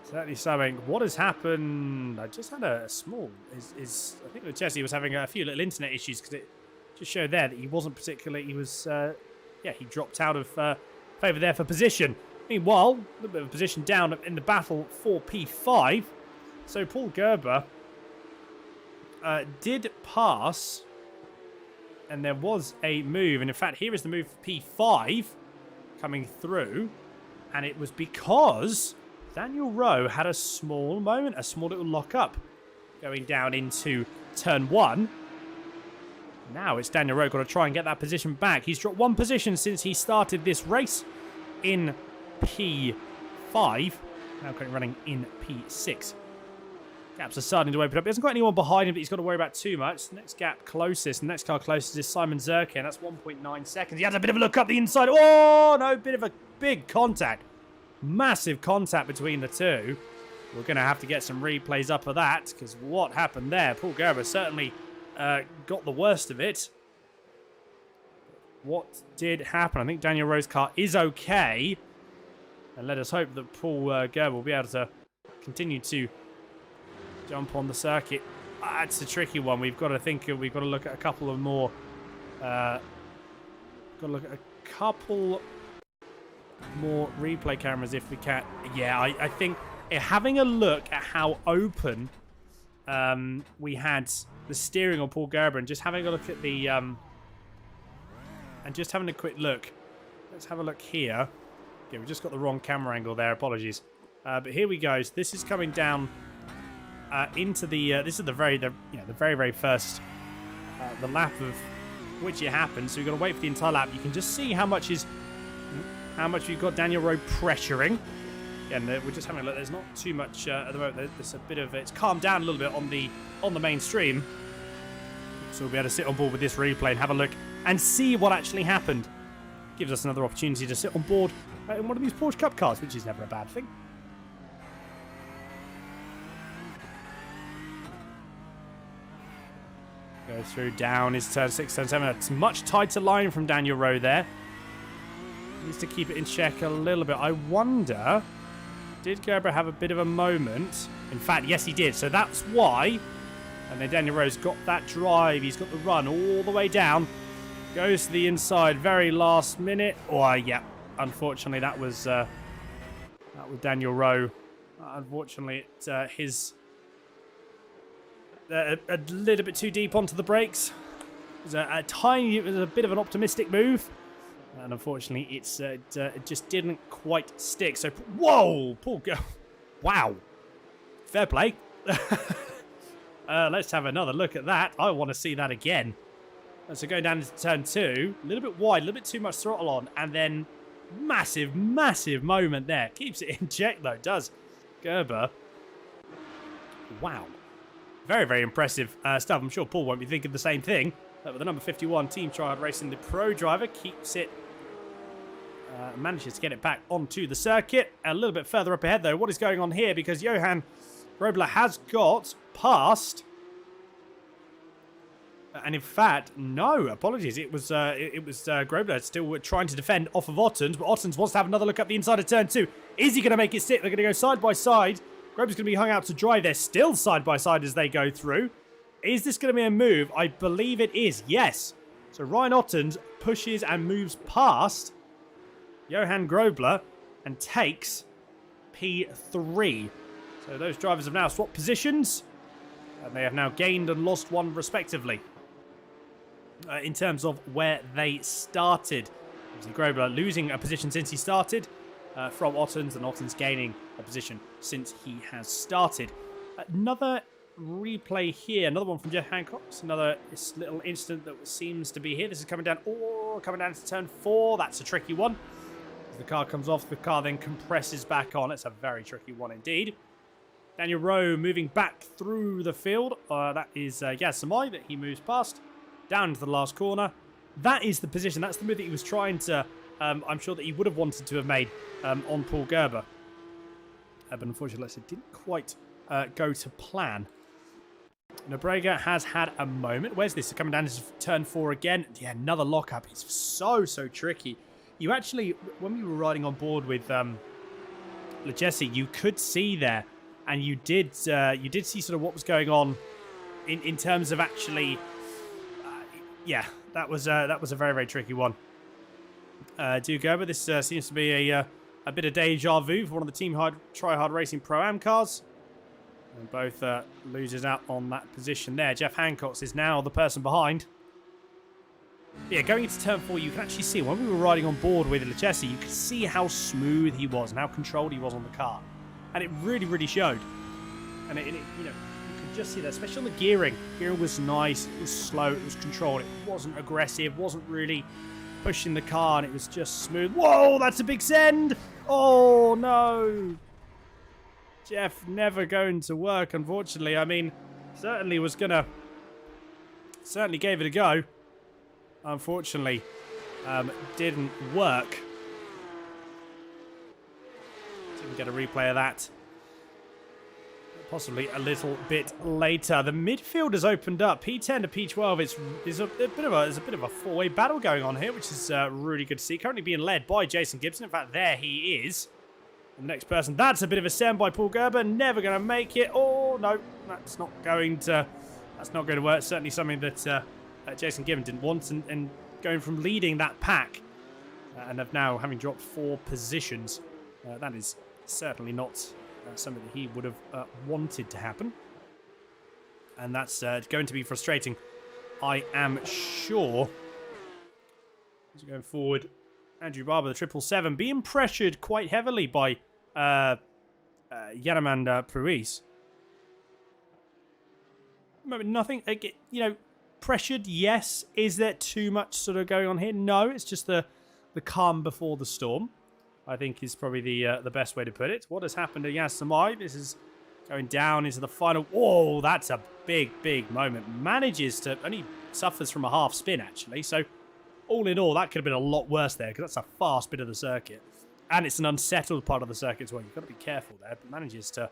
Certainly something. What has happened? I just had a small... I think that Jesse was having a few little internet issues, because it just showed there that he wasn't particularly... He was... he dropped out of favour there for position. Meanwhile, a little bit of a position down in the battle for P5. So Paul Gerber did pass, and there was a move. And in fact, here is the move for P5 coming through. And it was because Daniel Rowe had a small moment, a small little lock-up going down into turn 1. Now it's Daniel Rowe got to try and get that position back. He's dropped 1 position since he started this race in P5. Now currently running in P6. Gaps are starting to open up. He hasn't got anyone behind him that he's got to worry about too much. The next gap closest, the next car closest is Simon Zerkin. That's 1.9 seconds. He has a bit of a look up the inside. Oh, no, bit of a big contact. Massive contact between the two. We're going to have to get some replays up of that, because what happened there? Paul Gerber certainly got the worst of it. What did happen? I think Daniel Rowe's car is okay. And let us hope that Paul Gerber will be able to continue to jump on the circuit. It's a tricky one. We've got to look at a couple of more. Got to look at a couple more replay cameras if we can. Yeah, I think having a look at how open we had the steering on Paul Gerber, and just having a look at the and just having a quick look. Let's have a look here. Okay, we just got the wrong camera angle there. Apologies. But here we go. So this is coming down into the. This is the very first the lap of which it happened. So we've got to wait for the entire lap. You can just see how much we've got Daniel Rowe pressuring. Again, we're just having a look. There's not too much at the moment. There's a bit of it's calmed down a little bit on the main stream. So we'll be able to sit on board with this replay and have a look and see what actually happened. Gives us another opportunity to sit on board in one of these Porsche Cup cars, which is never a bad thing. Go through, down is turn 6, turn 7. It's much tighter line from Daniel Rowe there. Needs to keep it in check a little bit. I wonder, did Gerber have a bit of a moment? In fact, yes, he did. So that's why. And then Daniel Rowe's got that drive. He's got the run all the way down. Goes to the inside, very last minute. Oh, yeah. Unfortunately, that was Daniel Rowe. Unfortunately, his a little bit too deep onto the brakes. It was a bit of an optimistic move. And unfortunately, it just didn't quite stick. So, whoa! Paul Gerber. Wow. Fair play. Let's have another look at that. I want to see that again. So going down into turn 2. A little bit wide, a little bit too much throttle on. And then massive moment there. Keeps it in check, though, does Gerber. Wow. Very impressive stuff. I'm sure Paul won't be thinking the same thing. But the number 51 Team Triad Racing, the pro driver, keeps it. Manages to get it back onto the circuit. A little bit further up ahead, though. What is going on here? Because Johan Robler has got past And in fact, no, apologies. It was Grobler still trying to defend off of Ottens, but Ottens wants to have another look at the inside of turn 2. Is he going to make it stick? They're going to go side by side. Grobler's going to be hung out to dry. They're still side by side as they go through. Is this going to be a move? I believe it is, yes. So Ryan Ottens pushes and moves past Johan Grobler and takes P3. So those drivers have now swapped positions, and they have now gained and lost one respectively. In terms of where they started. Obviously, Grobler losing a position since he started from Ottens, and Ottens gaining a position since he has started. Another replay here, another one from Jeff Hancock. Another little incident that seems to be here. This is coming down, coming down to turn 4. That's a tricky one. As the car comes off, the car then compresses back on. It's a very tricky one indeed. Daniel Rowe moving back through the field. That is Yaz Samai that he moves past. Down to the last corner. That is the position. That's the move that he was trying to, I'm sure that he would have wanted to have made on Paul Gerber. But unfortunately, it didn't quite go to plan. Nobrega has had a moment. Where's this? Coming down to turn 4 again. Yeah, another lockup. It's so tricky. You actually, when we were riding on board with Lejesse, you could see there, and you did see sort of what was going on in terms of actually. Yeah, that was a very tricky one. Do Gerber, this seems to be a bit of deja vu for one of the Team Try Hard Racing Pro-Am cars. And both losers out on that position there. Jeff Hancock is now the person behind. Yeah, going into turn 4, you can actually see when we were riding on board with Lejesse, you could see how smooth he was and how controlled he was on the car, and it really showed. And it you know. Just see that, especially on the gearing. Gearing was nice, it was slow, it was controlled, it wasn't aggressive, wasn't really pushing the car, and it was just smooth. Whoa, that's a big send! Oh no! Jeff never going to work, unfortunately. I mean, certainly gave it a go. Unfortunately, didn't work. Didn't get a replay of that. Possibly a little bit later. The midfield has opened up. P10 to P12 is a bit of a four-way battle going on here, which is really good to see. Currently being led by Jason Gibson. In fact, there he is. The next person. That's a bit of a send by Paul Gerber. Never going to make it. Oh no, that's not going to work. Certainly something that Jason Gibson didn't want, and going from leading that pack and of now having dropped 4 positions. That is certainly not something that he would have wanted to happen. And that's going to be frustrating, I am sure. As going forward, Andrew Barber, the 777, being pressured quite heavily by Yanamand Pruis. Nothing, you know, pressured, yes. Is there too much sort of going on here? No, it's just the calm before the storm, I think, is probably the best way to put it. What has happened to Yaz Samai? This is going down into the final. Whoa, that's a big moment. Manages to, only suffers from a half spin, actually. So, all in all, that could have been a lot worse there, because that's a fast bit of the circuit. And it's an unsettled part of the circuit as well. You've got to be careful there, but manages to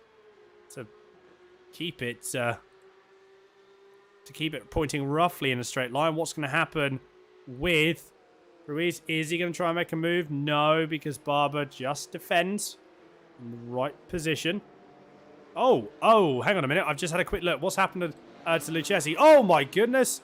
keep it pointing roughly in a straight line. What's going to happen with Ruiz? Is he going to try and make a move? No, because Barber just defends in the right position. Oh, hang on a minute. I've just had a quick look. What's happened to Lejesse? Oh, my goodness.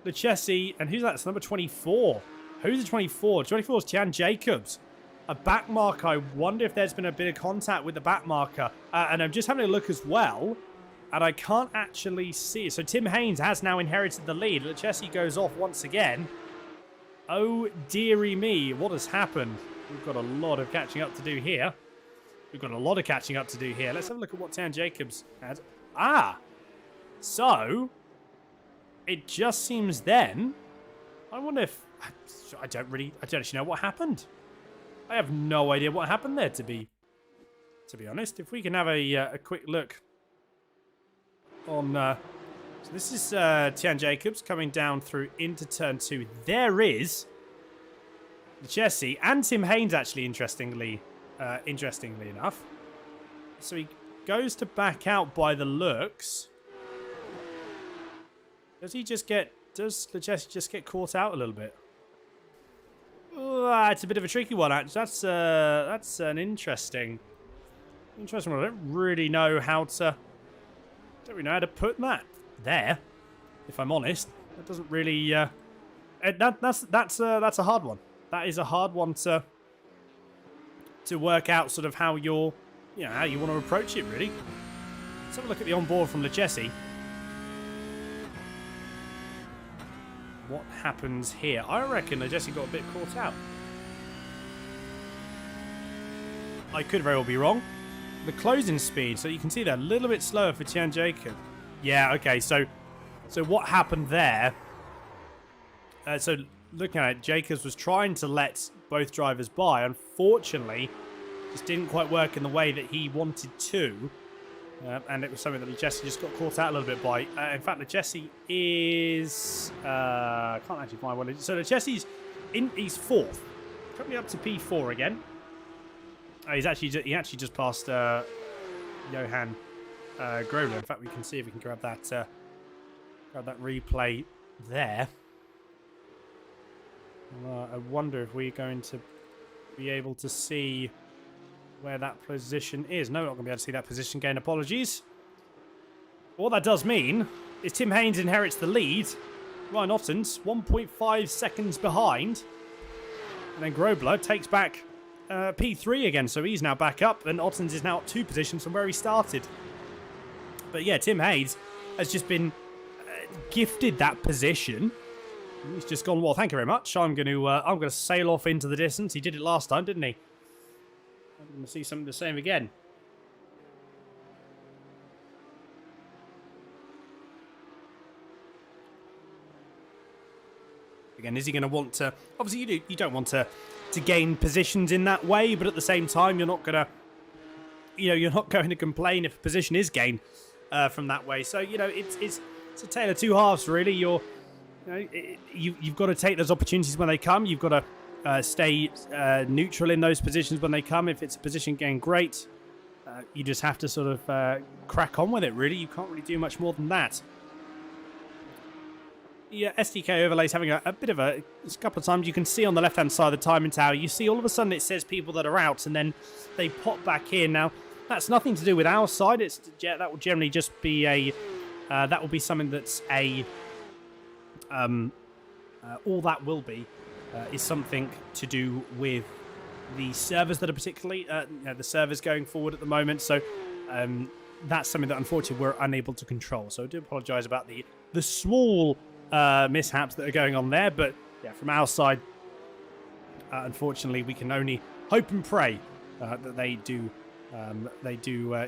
Lejesse, and who's that? It's number 24. Who's the 24? 24 is Tian Jacobs. A back marker. I wonder if there's been a bit of contact with the back marker. And I'm just having a look as well, and I can't actually see it. So Tim Haynes has now inherited the lead. Lejesse goes off once again. Oh, dearie me, what has happened? We've got a lot of catching up to do here. Let's have a look at what Tan Jacobs had. So it just seems then, I wonder if, I don't actually know what happened. I have no idea what happened there, to be honest. If we can have a quick look on, so this is Tian Jacobs coming down through into turn 2. There is Lejesse and Tim Haynes, actually, interestingly enough. So he goes to back out by the looks. Does he just get does Lejessi just get caught out a little bit? It's a bit of a tricky one, actually. That's an interesting one. I don't really know how to put that there. If I'm honest, that doesn't really. That's a hard one. That is a hard one to work out, sort of how you're, how you want to approach it. Really. Let's have a look at the onboard from Lejessi. What happens here? I reckon Lejessi got a bit caught out. I could very well be wrong. The closing speed, so you can see they're a little bit slower for Tian Jacob. Yeah, okay, so what happened there? So looking at it, Jacobs was trying to let both drivers by. Unfortunately, just didn't quite work in the way that he wanted to. And it was something that Lejessi just got caught out a little bit by. In fact, Lejessi is... I can't actually find one. So Lejessi's he's fourth. Currently up to P4 again. He actually just passed Johan Grobler. In fact, we can see if we can grab that replay there. I wonder if we're going to be able to see where that position is. No, we're not going to be able to see that position gain. Apologies. What that does mean is Tim Haynes inherits the lead. Ryan Otten's 1.5 seconds behind. And then Grobler takes back P3 again. So he's now back up. And Otten's is now up 2 positions from where he started. But yeah, Tim Haynes has just been gifted that position. He's just gone, well, thank you very much. I'm going to sail off into the distance. He did it last time, didn't he? I'm going to see something the same again. Again, is he going to want to... Obviously, you don't want to gain positions in that way, but at the same time, you're not going to... you're not going to complain if a position is gained from that way. So, it's a tale of two halves, really. You've got to take those opportunities when they come. You've got to stay neutral in those positions when they come. If it's a position gain, great. You just have to sort of crack on with it, really. You can't really do much more than that. Yeah, SDK overlays having a bit of a couple of times. You can see on the left-hand side of the timing tower, you see all of a sudden it says people that are out, and then they pop back in. Now, that's nothing to do with our side. That will generally just be that will be something that's all that will be is something to do with the servers that are particularly the servers going forward at the moment. So that's something that unfortunately we're unable to control. So I do apologise about the small mishaps that are going on there. But yeah, from our side, unfortunately, we can only hope and pray that they do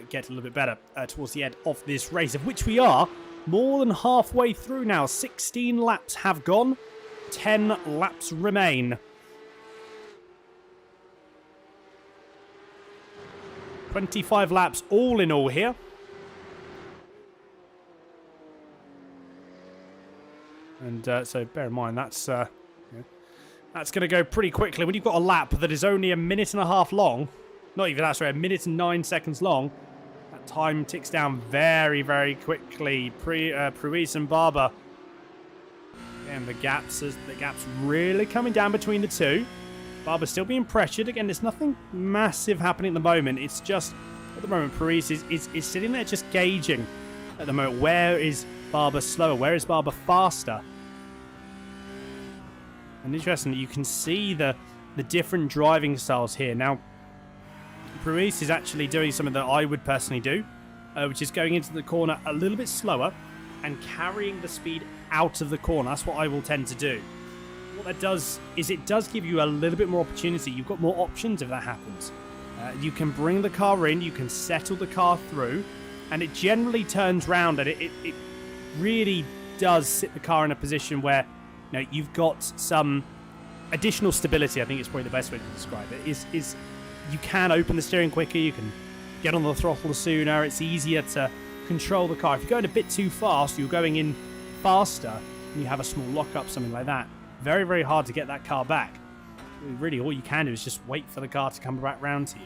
get a little bit better towards the end of this race, of which we are more than halfway through now. 16 laps have gone. 10 laps remain. 25 laps all in all here. And so bear in mind, that's going to go pretty quickly. When you've got a lap that is only a minute and a half long, not even that, sorry, a minute and 9 seconds long, that time ticks down very, very quickly. Pruis and Barber. And the gaps really coming down between the two. Barber's still being pressured. Again, there's nothing massive happening at the moment. It's just, at the moment, Pruis is sitting there just gauging at the moment. Where is Barber slower? Where is Barber faster? And interesting, you can see the different driving styles here. Now, Pruis is actually doing something that I would personally do, which is going into the corner a little bit slower and carrying the speed out of the corner. That's what I will tend to do. What that does is it does give you a little bit more opportunity. You've got more options if that happens. You can bring the car in, you can settle the car through, and it generally turns round, and it really does sit the car in a position where you've got some additional stability. I think it's probably the best way to describe it. Is you can open the steering quicker, you can get on the throttle sooner, it's easier to control the car. If you're going a bit too fast, you're going in faster, and you have a small lock-up, something like that, very, very hard to get that car back. Really, all you can do is just wait for the car to come back round to you.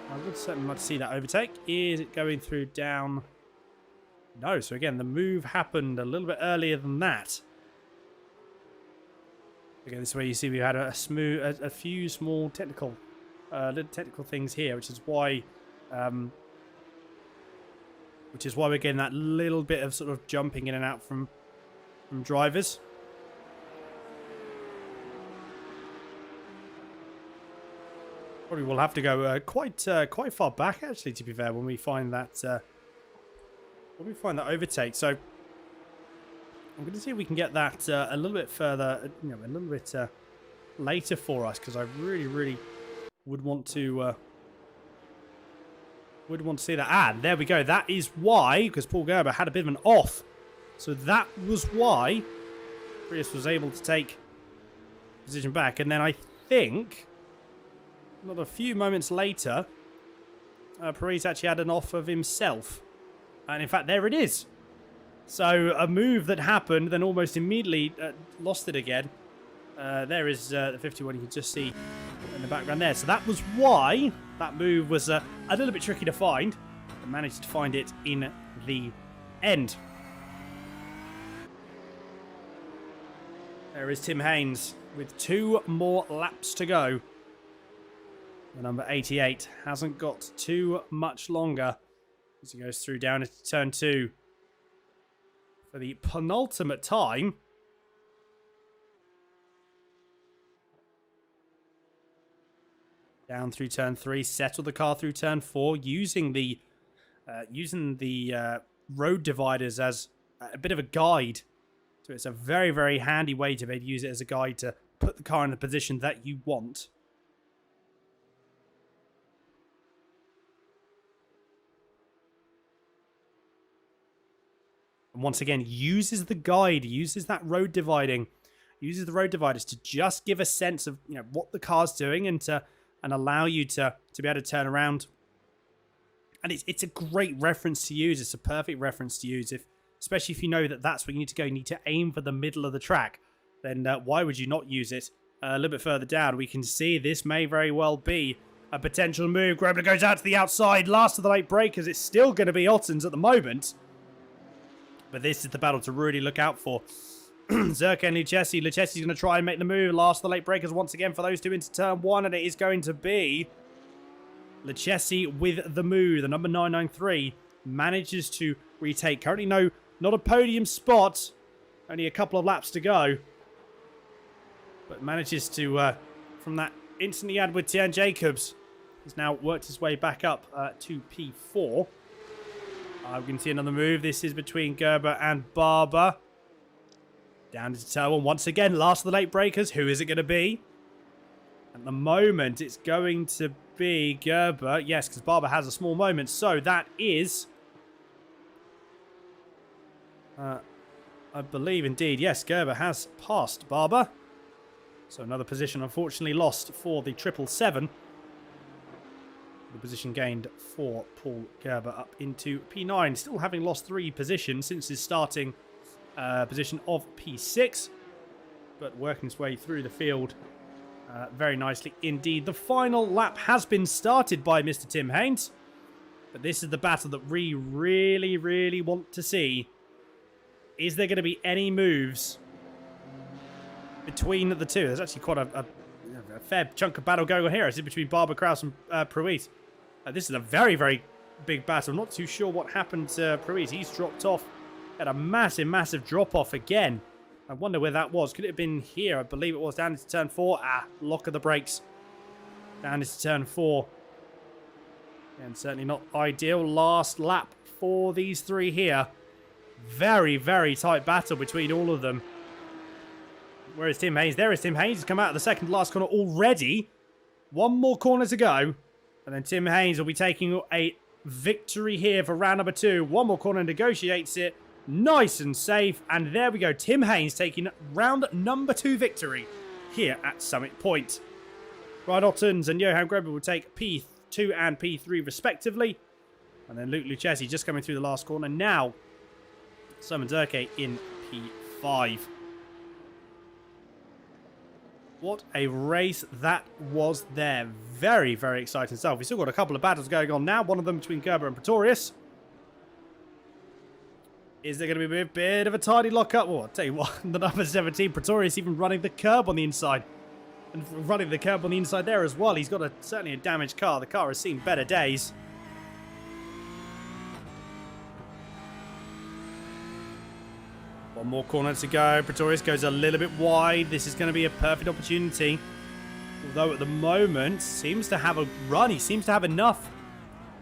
I would certainly like to see that overtake. Is it going through down? No. So again, the move happened a little bit earlier than that. Again, this is where you see we had a few small technical, little technical things here, which is why we're getting that little bit of sort of jumping in and out from drivers. Probably will have to go quite far back, actually, to be fair, when we find that overtake. So I'm going to see if we can get that a little bit further, a little bit later for us, because I really would want to see that. Ah, there we go. That is why, because Paul Gerber had a bit of an off. So that was why Prius was able to take position back. And then I think, not a few moments later, Prius actually had an off of himself. And in fact, there it is. So a move that happened, then almost immediately lost it again. There is the 51 you can just see in the background there. So that was why that move was a little bit tricky to find. But managed to find it in the end. There is Tim Haynes with 2 more laps to go. The number 88 hasn't got too much longer as he goes through down into turn 2. For the penultimate time. Down through turn 3, settle the car through turn 4, using the road dividers as a bit of a guide. So it's a very handy way to maybe use it as a guide to put the car in the position that you want. And once again, uses the guide, uses that road dividing, uses the road dividers to just give a sense of what the car's doing and allow you to be able to turn around. And it's a great reference to use. It's a perfect reference to use, especially if you know that that's where you need to go. You need to aim for the middle of the track. Then why would you not use it? A little bit further down, we can see this may very well be a potential move. Grobler goes out to the outside. Last of the late breakers. It's still going to be Otton's at the moment. But this is the battle to really look out for. Zerka and Lucchesi. Lucchesi's going to try and make the move. Last of the late breakers once again for those two into turn 1. And it is going to be Lucchesi with the move. The number 993 manages to retake. Currently not a podium spot. Only a couple of laps to go. But manages to, from that instant he had with Tian Jacobs, has now worked his way back up to P4. We can see another move. This is between Gerber and Barber. Down into turn 1 once again. Last of the late breakers. Who is it going to be? At the moment, it's going to be Gerber. Yes, because Barber has a small moment. So that is... I believe indeed. Yes, Gerber has passed Barber. So another position unfortunately lost for the 777. The position gained for Paul Gerber up into P9. Still having lost 3 positions since his starting position of P6. But working his way through the field very nicely indeed. The final lap has been started by Mr. Tim Haynes. But this is the battle that we really want to see. Is there going to be any moves between the two? There's actually quite a fair chunk of battle going on here. It's between Barber, Kraus and Pruitt. This is a very big battle. I'm not too sure what happened to Pruitt. He's dropped off. Had a massive drop-off again. I wonder where that was. Could it have been here? I believe it was down into turn 4. Lock of the brakes. Down into turn 4. And certainly not ideal. Last lap for these 3 here. Very tight battle between all of them. Where is Tim Haynes? There is Tim Haynes. He's come out of the second to last corner already. 1 more corner to go. And then Tim Haynes will be taking a victory here for round number 2. 1 more corner, negotiates it. Nice and safe. And there we go. Tim Haynes taking round number 2 victory here at Summit Point. Ryan Ottens and Johan Grober will take P2 and P3 respectively. And then Luke Lucchesi just coming through the last corner. Now, Simon Durkee in P5. What a race that was there. Very, very exciting stuff. We've still got a couple of battles going on now. One of them between Gerber and Pretorius. Is there going to be a bit of a tidy lock-up? Well, I'll tell you what, the number 17, Pretorius, even running the curb on the inside. And running the curb on the inside there as well. He's got certainly a damaged car. The car has seen better days. One more corner to go. Pretorius goes a little bit wide. This is going to be a perfect opportunity. Although at the moment, seems to have a run. He seems to have enough.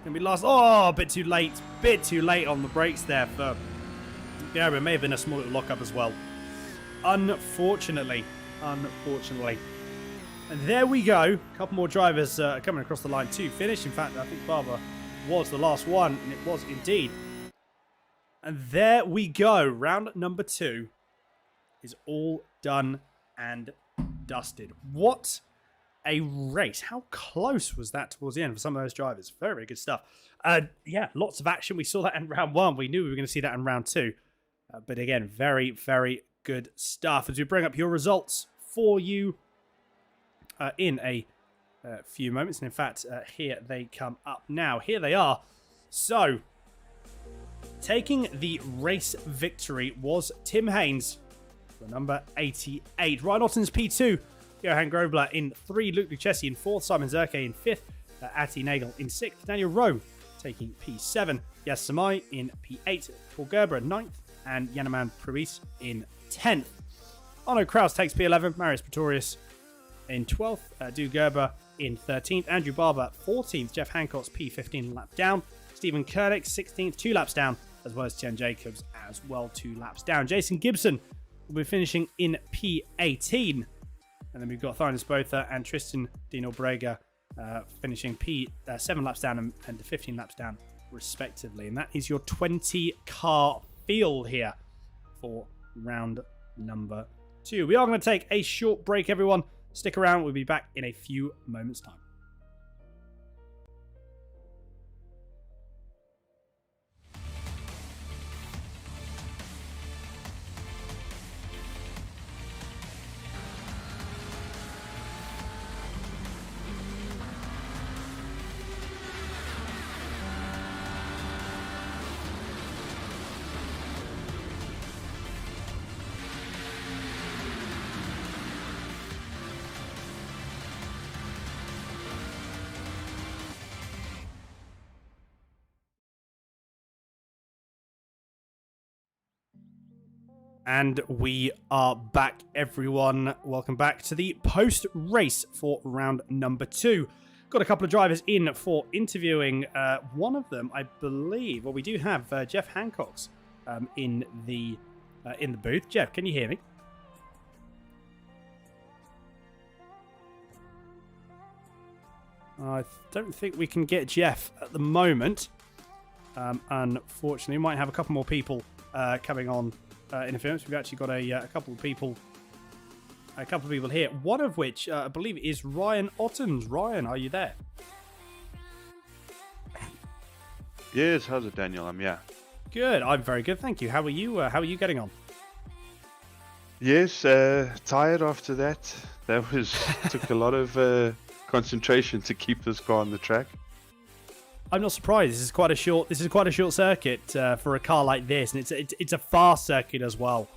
Going to be last. Oh, a bit too late. Bit too late on the brakes there for Gerber. It may have been a small little lockup as well. Unfortunately. And there we go. A couple more drivers coming across the line to finish. In fact, I think Barber was the last one, and it was indeed. And there we go. Round number 2 is all done and dusted. What a race. How close was that towards the end for some of those drivers? Very, very good stuff. Yeah, lots of action. We saw that in round 1. We knew we were going to see that in round 2. But again, very, very good stuff. As we bring up your results for you in a few moments. And in fact, here they come up now. Here they are. So, taking the race victory was Tim Haynes for number 88. Ryan Otten's P2. Johan Grobler in 3. Luke Lucchesi in 4th. Simon Zerke in 5th. Ati Nagel in 6th. Daniel Rowe taking P7. Yas Samai in P8. Paul Gerber in 9th. And Yanaman Pruis in 10th. Arno Kraus takes P11. Marius Pretorius in 12th. Du Gerber in 13th. Andrew Barber 14th. Jeff Hancock's P15 lap down. Stephen Kurdick 16th. 2 laps down. As well as Tian Jacobs as well. 2 laps down. Jason Gibson will be finishing in P18. And then we've got Thinus Botha and Tristan Dino Brega finishing P7 laps down and 15 laps down respectively. And that is your 20 car field here for round number 2. We are going to take a short break, everyone. Stick around. We'll be back in a few moments' time. And we are back, everyone. Welcome back to the post-race for round number 2. Got a couple of drivers in for interviewing. One of them, I believe, well, we do have Jeff Hancock's in the booth. Jeff, can you hear me? I don't think we can get Jeff at the moment. Unfortunately, we might have a couple more people coming on. Interference. We've actually got a couple of people here. One of which I believe is Ryan Ottens. Ryan, are you there? Yes, how's it, Daniel? Good. I'm very good, thank you. How are you? How are you getting on? Yes, tired after that. That took a lot of concentration to keep this car on the track. I'm not surprised. This is quite a short circuit for a car like this, and it's a fast circuit as well.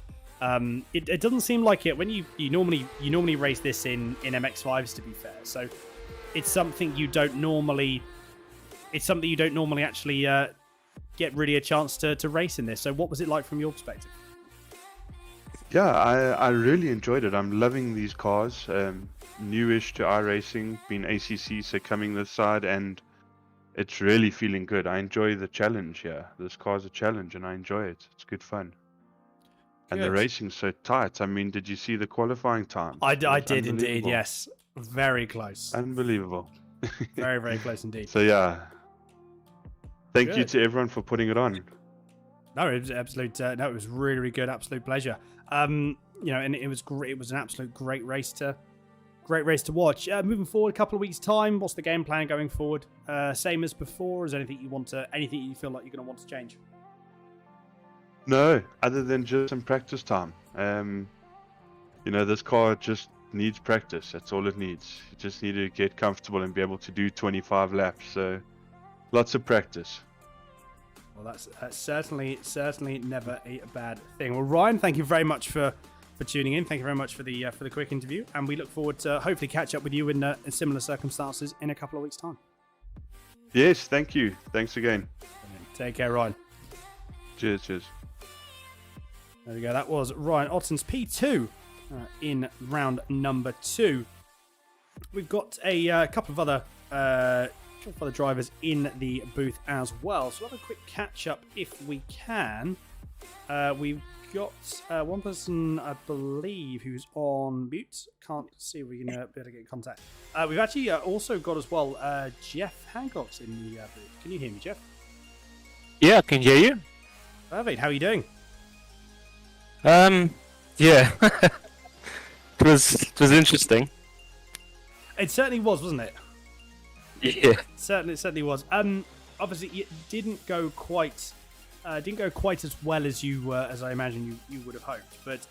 It doesn't seem like it when you normally race this in MX5s, to be fair. So it's something you don't normally actually get really a chance to race in this. So what was it like from your perspective? Yeah, I really enjoyed it. I'm loving these cars. Newish to iRacing, being ACC, so coming this side, and it's really feeling good. I enjoy the challenge here. This car's a challenge, and I enjoy it. It's good fun. And the racing's so tight. I mean, did you see the qualifying time? I did indeed, yes. Very close. Unbelievable. Very, very close indeed. So, yeah. Thank you to everyone for putting it on. No, it was absolute. No, it was really, really good. Absolute pleasure. And it was great. It was an absolute great race to watch. Moving forward, a couple of weeks' time, what's the game plan going forward? Same as before? Is there anything you feel like you're going to want to change? No, other than just some practice time. This car just needs practice. That's all it needs. You just need to get comfortable and be able to do 25 laps. So lots of practice. Well, that's certainly never a bad thing. Well, Ryan, thank you very much for tuning in. Thank you very much for the quick interview, and we look forward to hopefully catch up with you in similar circumstances in a couple of weeks' time. Yes, thank you. Thanks again. Take care, Ryan. Cheers. There we go. That was Ryan Otten's P2 in round number 2. We've got a couple of other drivers in the booth as well. So we'll have a quick catch up if we can. We've got one person, I believe, who's on mute. Can't see if we can be able to get in contact. We've actually also got as well Jeff Hancock's in the booth. Can you hear me, Jeff? Yeah, I can hear you. Perfect. How are you doing? Yeah. it was interesting. It certainly was, wasn't it? Yeah. Certainly was. Obviously, it didn't go quite as well as as I imagine you would have hoped. But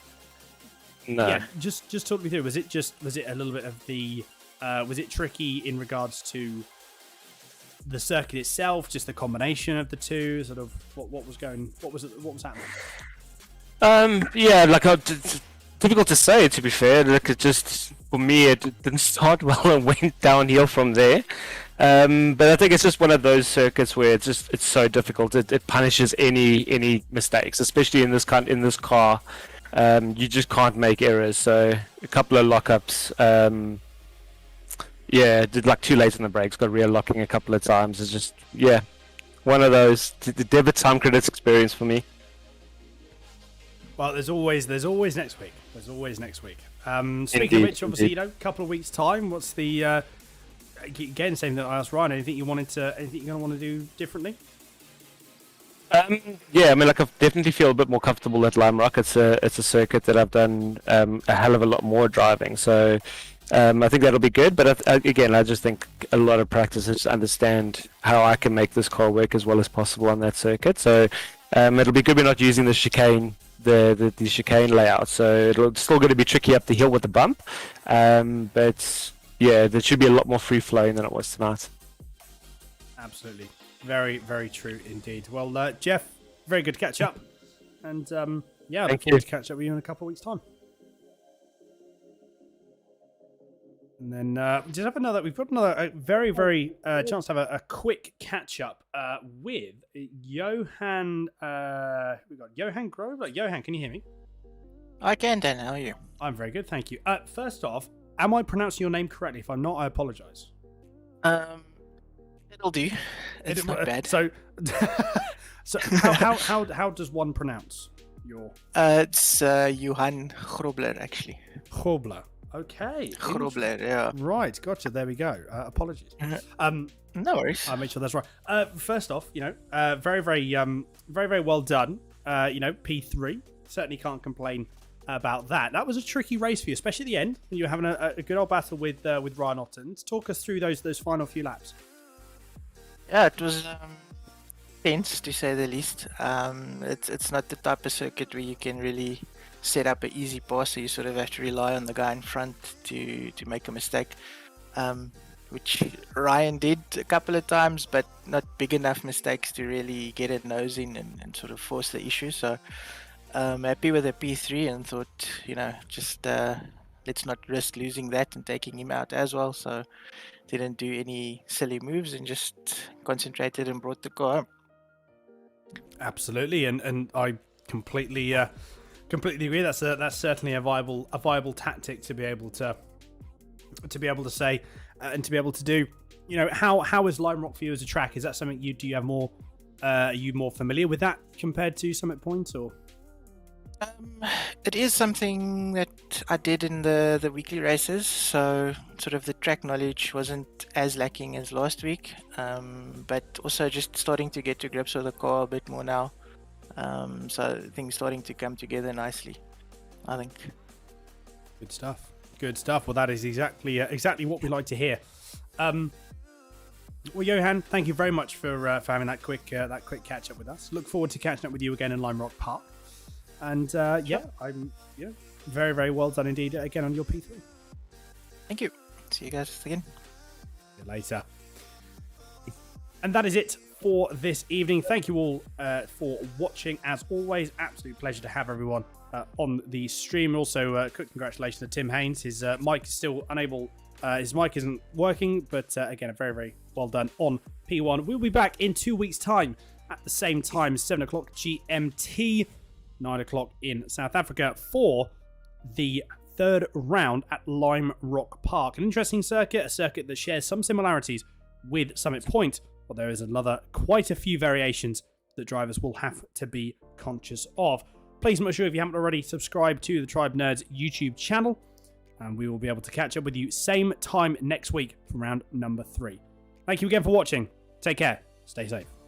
No. yeah, just talk me through. Was it a little bit of the? Was it tricky in regards to the circuit itself? Just the combination of the two. Sort of what was happening? Yeah, like it's difficult to say. To be fair, like it just for me, it didn't start well and went downhill from there. But I think it's just one of those circuits where it's so difficult. It punishes any mistakes, especially in this car. You just can't make errors. So a couple of lockups. Yeah, did like too late on the brakes. Got rear locking a couple of times. It's just one of those. The debit time credits experience for me. Well, there's always next week. Speaking of which, obviously, a couple of weeks' time. What's the again? Same thing that I asked Ryan. Anything you're going to want to do differently? Yeah, I mean, like I definitely feel a bit more comfortable at Lime Rock. It's a circuit that I've done a hell of a lot more driving. So I think that'll be good. But again, I just think a lot of practice is to understand how I can make this car work as well as possible on that circuit. So it'll be good we're not using the chicane. The chicane layout, so it's still going to be tricky up the hill with the bump, but yeah, there should be a lot more free flowing than it was tonight. Absolutely, very, very true indeed. Well, Jeff, very good to catch up, and yeah, look forward to catch up with you in a couple of weeks' time. And then we've got another very, very chance to have a quick catch up with Johan. We've got Johan Grove. Johan, can you hear me? I can, Dan. How are you? I'm very good, thank you. First off, am I pronouncing your name correctly? If I'm not, I apologise. It'll do. It's not bad. So how does one pronounce your? It's Johan Grobler, actually. Grobler. Okay. Grobler, yeah. Right, gotcha. There we go. Apologies. No worries. I'll make sure that's right. First off, very, very well done. P3. Certainly can't complain about that. That was a tricky race for you, especially at the end when you were having a good old battle with Ryan Otten. Talk us through those final few laps. Yeah, it was tense to say the least. It's not the type of circuit where you can really set up an easy pass, so you sort of have to rely on the guy in front to make a mistake, which Ryan did a couple of times, but not big enough mistakes to really get a nose in and sort of force the issue. So happy with a P3 and thought, just let's not risk losing that and taking him out as well. So didn't do any silly moves and just concentrated and brought the car home. Absolutely, and I completely agree. That's certainly a viable tactic to be able to say and to be able to do. How is Lime Rock for you as a track? Is that something do you have more? Are you more familiar with that compared to Summit Point, or? It is something that I did in the weekly races, so sort of the track knowledge wasn't as lacking as last week, but also just starting to get to grips with the car a bit more now. So things starting to come together nicely, I think. Good stuff. Well, that is exactly what we like to hear. Well, Johan, thank you very much for having that quick catch up with us. Look forward to catching up with you again in Lime Rock Park. And I'm very, very well done indeed again on your P3. Thank you. See you guys again. See you later. And that is it for this evening. Thank you all for watching. As always, absolute pleasure to have everyone on the stream. Also, quick congratulations to Tim Haynes. His mic is still unable. His mic isn't working, but again, a very, very well done on P1. We'll be back in 2 weeks' time at the same time, 7 o'clock GMT, 9 o'clock in South Africa for the third round at Lime Rock Park. An interesting circuit, a circuit that shares some similarities with Summit Point, but there is quite a few variations that drivers will have to be conscious of. Please make sure, if you haven't already, subscribe to the Tribe Nerds YouTube channel, and we will be able to catch up with you same time next week for round number 3. Thank you again for watching. Take care. Stay safe.